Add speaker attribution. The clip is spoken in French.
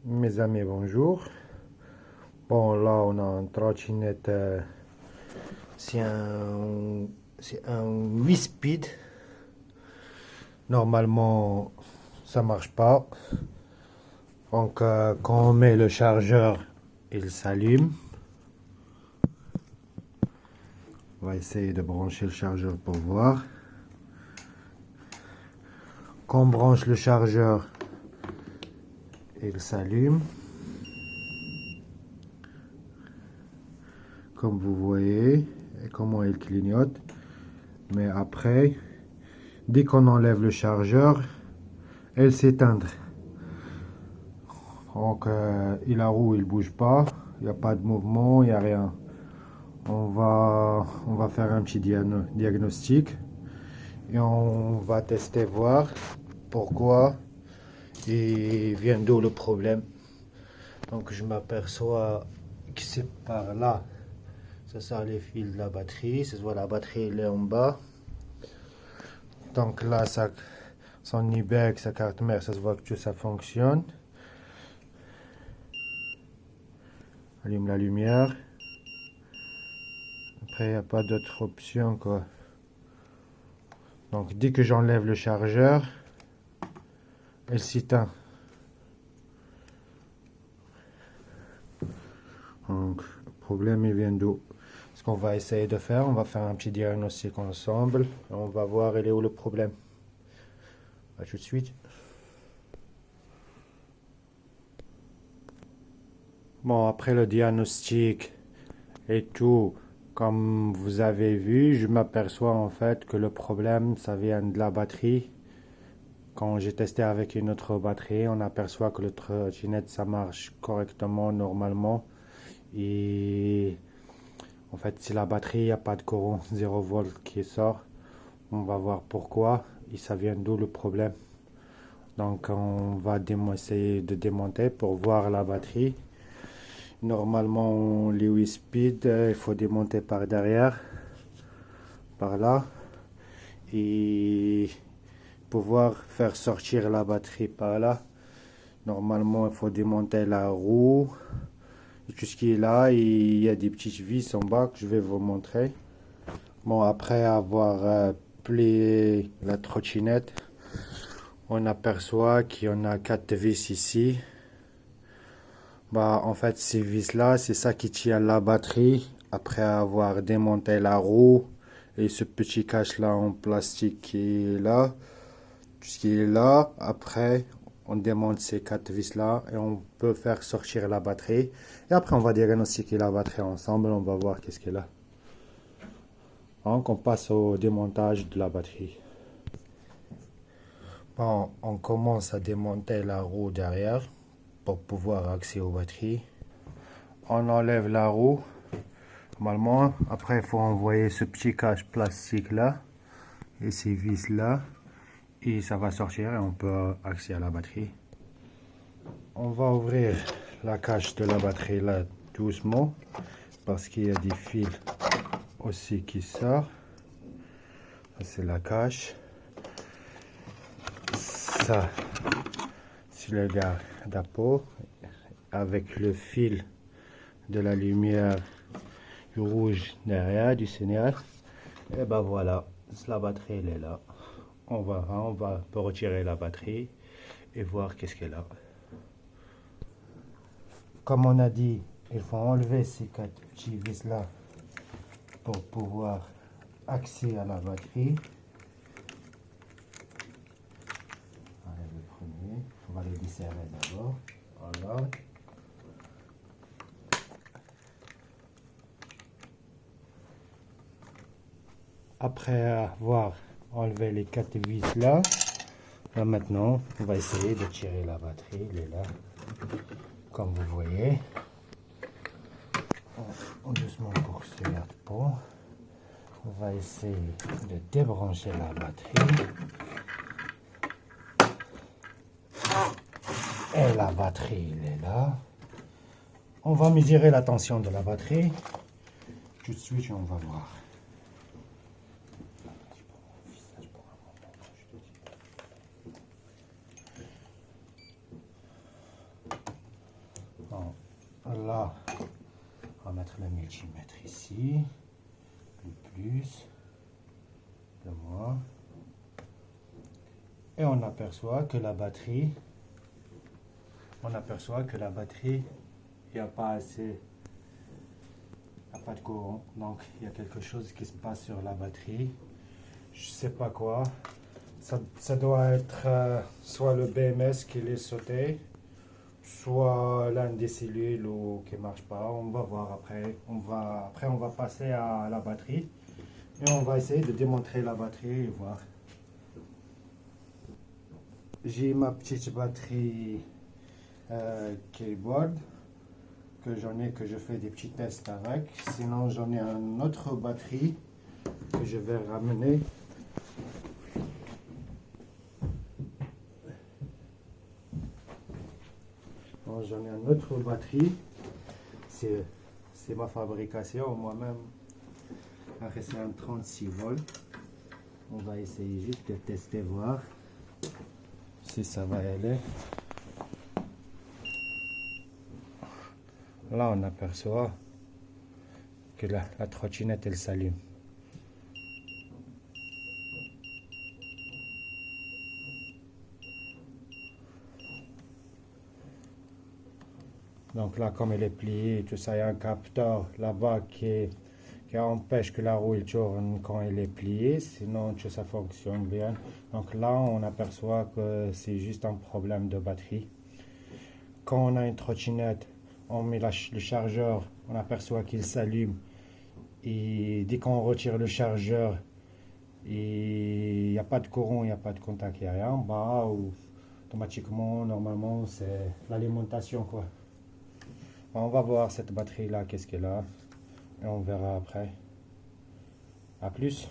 Speaker 1: Mes amis, bonjour. Bon, là, on a une trottinette. C'est un 8 speed. Normalement, ça marche pas. Donc, quand on met le chargeur, il s'allume. On va essayer de brancher le chargeur pour voir. Quand on branche le chargeur, il s'allume. Comme vous voyez, et comment il clignote. Mais après, dès qu'on enlève le chargeur, elle s'éteint. Donc, la roue, il bouge pas, il n'y a pas de mouvement, il n'y a rien. On va faire un petit diagnostic et on va tester, voir pourquoi et vient d'où le problème. Donc, je m'aperçois que c'est par là. Ça sort les fils de la batterie. Ça se voit, la batterie elle est en bas. Donc là, son e-bag, sa carte mère, ça se voit que tout ça fonctionne. Allume la lumière. Après, il n'y a pas d'autre option, quoi. Donc, dès que j'enlève le chargeur, elle s'éteint. Donc, le problème, il vient d'où? Ce qu'on va essayer de faire, on va faire un petit diagnostic ensemble. On va voir il est où le problème. À tout de suite. Bon, après le diagnostic et tout, comme vous avez vu, je m'aperçois en fait que le problème, ça vient de la batterie. Quand j'ai testé avec une autre batterie, on aperçoit que le trottinette, ça marche correctement, normalement. Et en fait, si la batterie, il n'y a pas de courant 0 volt qui sort, on va voir pourquoi et ça vient d'où le problème. Donc, on va essayer de démonter pour voir la batterie. Normalement, les 8 speed, il faut démonter par derrière, par là, et pouvoir faire sortir la batterie par là. Normalement, il faut démonter la roue, et tout ce qui est là, et il y a des petites vis en bas que je vais vous montrer. Bon, après avoir plié la trottinette, on aperçoit qu'il y en a 4 vis ici. Bah, en fait, ces vis-là, c'est ça qui tient la batterie. Après avoir démonté la roue et ce petit cache-là en plastique qui est là, tout ce qui est là, après, on démonte ces 4 vis-là et on peut faire sortir la batterie. Et après, on va diagnostiquer la batterie ensemble. On va voir qu'est-ce qu'elle a. Donc, on passe au démontage de la batterie. Bon, on commence à démonter la roue derrière pour pouvoir accéder aux batteries. On enlève la roue. Normalement, après, il faut envoyer ce petit cache plastique là et ces vis là. Et ça va sortir et on peut accéder à la batterie. On va ouvrir la cache de la batterie là doucement parce qu'il y a des fils aussi qui sortent. C'est la cache. Ça, c'est le garde-peau avec le fil de la lumière du rouge derrière, du signal. Et ben voilà, la batterie elle est là. On va retirer la batterie et voir qu'est-ce qu'elle a. Comme on a dit, il faut enlever ces 4 petits vis là pour pouvoir accéder à la batterie. Allez, le premier, on va le desserrer d'abord. Voilà. Après avoir enlevé les 4 vis là, maintenant on va essayer de tirer la batterie. Elle est là, comme vous voyez. Doucement pour ce garde-peau. On va essayer de débrancher la batterie. Et la batterie, elle est là. On va mesurer la tension de la batterie. Tout de suite, on va voir. Là, on va mettre le multimètre ici, le plus, le moins, et on aperçoit que la batterie, il n'y a pas assez, il n'y a pas de courant, donc il y a quelque chose qui se passe sur la batterie, je sais pas quoi, ça doit être soit le BMS qui est sauté, soit l'un des cellules ou qui marche pas. On va voir après. On va passer à la batterie et on va essayer de démontrer la batterie et voir. J'ai ma petite batterie keyboard que je fais des petits tests avec. Sinon j'en ai une autre batterie que je vais ramener. J'en ai une autre batterie, c'est ma fabrication moi-même. C'est un 36 volts. On va essayer juste de tester, voir si ça va aller. Là on aperçoit que la trottinette elle s'allume. Donc là, comme elle est pliée, tout ça, il y a un capteur là-bas qui empêche que la roue tourne quand elle est pliée, sinon tout ça fonctionne bien. Donc là, on aperçoit que c'est juste un problème de batterie. Quand on a une trottinette, on met le chargeur, on aperçoit qu'il s'allume. Et dès qu'on retire le chargeur, il n'y a pas de courant, il n'y a pas de contact, il n'y a rien. Bah, automatiquement, normalement, c'est l'alimentation, quoi. On va voir cette batterie là, qu'est-ce qu'elle a, et on verra après. À plus.